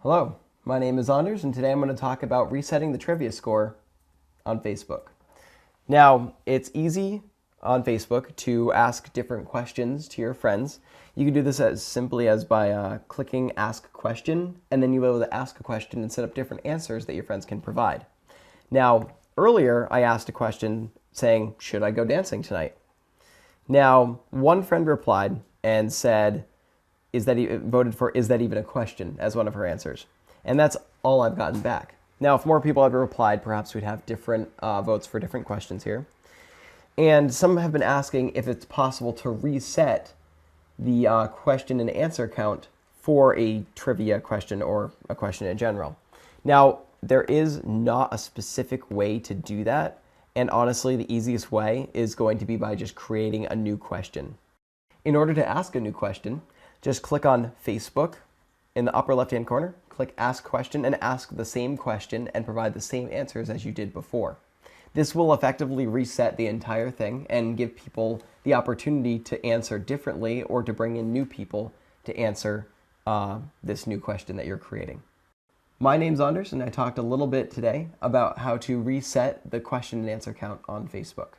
Hello, my name is Anders, and today I'm going to talk about resetting the trivia score on Facebook. Now, it's easy on Facebook to ask different questions to your friends. You can do this as simply as by clicking Ask Question, and then you'll be able to ask a question and set up different answers that your friends can provide. Now, earlier I asked a question saying, should I go dancing tonight? Now, one friend replied and said, voted for is that even a question as one of her answers. And that's all I've gotten back. Now, if more people had replied, perhaps we'd have different votes for different questions here. And some have been asking if it's possible to reset the question and answer count for a trivia question or a question in general. Now, there is not a specific way to do that. And honestly, the easiest way is going to be by just creating a new question. In order to ask a new question, just click on Facebook in the upper left-hand corner, click Ask Question, and ask the same question and provide the same answers as you did before. This will effectively reset the entire thing and give people the opportunity to answer differently or to bring in new people to answer this new question that you're creating. My name's Anders, and I talked a little bit today about how to reset the question and answer count on Facebook.